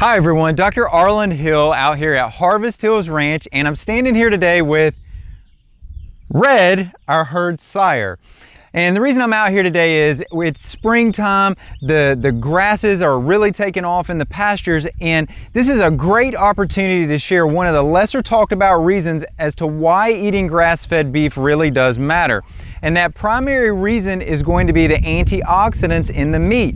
Hi everyone, Dr. Arland Hill out here at Harvest Hills Ranch, and I'm standing here today with Red, our herd sire. And the reason I'm out here today is it's springtime, the grasses are really taking off in the pastures, and this is a great opportunity to share one of the lesser talked about reasons as to why eating grass-fed beef really does matter. And that primary reason is going to be the antioxidants in the meat.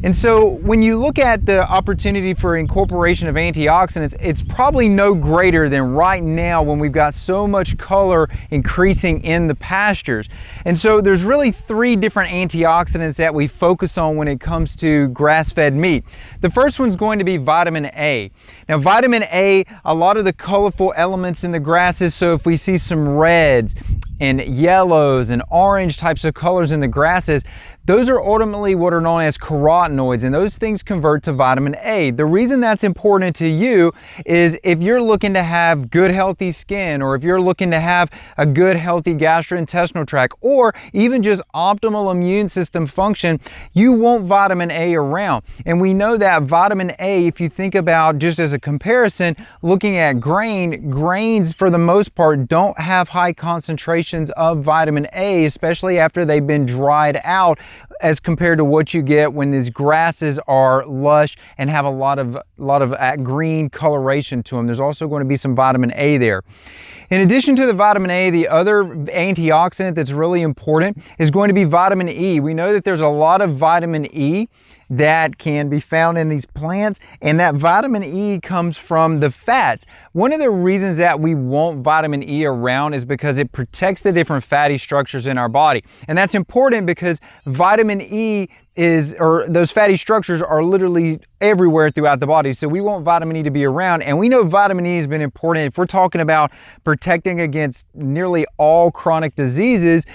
And so when you look at the opportunity for incorporation of antioxidants, it's probably no greater than right now when we've got so much color increasing in the pastures. And so there's really three different antioxidants that we focus on when it comes to grass-fed meat. The first one's going to be vitamin A. Now vitamin A, a lot of the colorful elements in the grasses, so if we see some reds and yellows and orange types of colors in the grasses, those are ultimately what are known as carotenoids, and those things convert to vitamin A. The reason that's important to you is if you're looking to have good healthy skin, or if you're looking to have a good healthy gastrointestinal tract, or even just optimal immune system function, you want vitamin A around. And we know that vitamin A, if you think about just as a comparison, looking at grains for the most part don't have high concentrations of vitamin A, especially after they've been dried out, as compared to what you get when these grasses are lush and have a lot of green coloration to them. There's also going to be some vitamin A there. In addition to the vitamin A, the other antioxidant that's really important is going to be vitamin E. We know that there's a lot of vitamin E that can be found in these plants, and that vitamin E comes from the fats. One of the reasons that we want vitamin E around is because it protects the different fatty structures in our body. And that's important because vitamin E those fatty structures are literally everywhere throughout the body. So we want vitamin E to be around, and we know vitamin E has been important if we're talking about protecting against nearly all chronic diseases.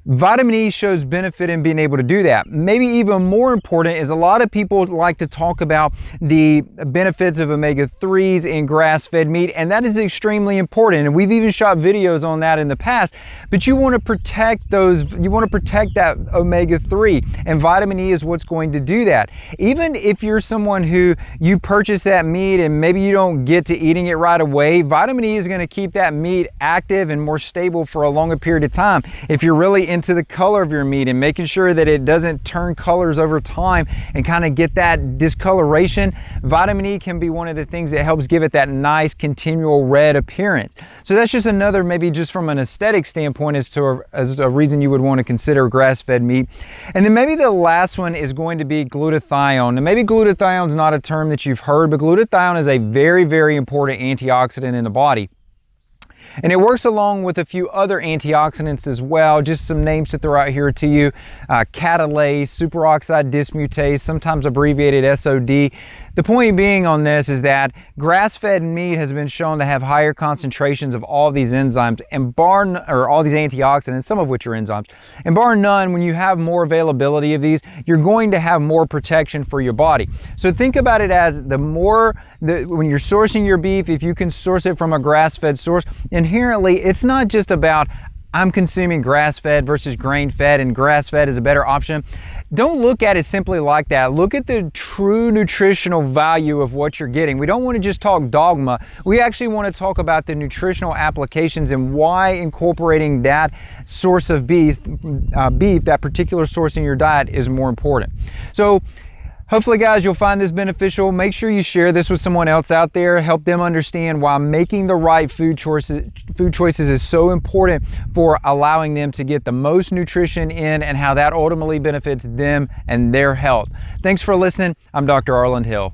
Vitamin E shows benefit in being able to do that. Maybe even more important is a lot of people like to talk about the benefits of omega-3s in grass-fed meat, and that is extremely important. And we've even shot videos on that in the past, but you want to protect that omega-3, and vitamin E is what's going to do that. Even if you're someone who you purchase that meat and maybe you don't get to eating it right away, vitamin E is going to keep that meat active and more stable for a longer period of time. If you're really into the color of your meat and making sure that it doesn't turn colors over time and kind of get that discoloration, vitamin E can be one of the things that helps give it that nice continual red appearance. So that's just another, maybe just from an aesthetic standpoint, as a reason you would want to consider grass-fed meat. And then maybe the last one is going to be glutathione. Now maybe glutathione is not a term that you've heard, but glutathione is a very, very important antioxidant in the body. And it works along with a few other antioxidants as well. Just some names to throw out here to you. Catalase, superoxide dismutase, sometimes abbreviated SOD. The point being on this is that grass-fed meat has been shown to have higher concentrations of all these enzymes and all these antioxidants, some of which are enzymes. And bar none, when you have more availability of these, you're going to have more protection for your body. So think about it as when you're sourcing your beef, if you can source it from a grass-fed source, inherently it's not just about I'm consuming grass-fed versus grain-fed and grass-fed is a better option. Don't look at it simply like that. Look at the true nutritional value of what you're getting. We don't want to just talk dogma. We actually want to talk about the nutritional applications and why incorporating that source of beef, that particular source in your diet, is more important. So hopefully, guys, you'll find this beneficial. Make sure you share this with someone else out there. Help them understand why making the right food choices is so important for allowing them to get the most nutrition in, and how that ultimately benefits them and their health. Thanks for listening. I'm Dr. Arland Hill.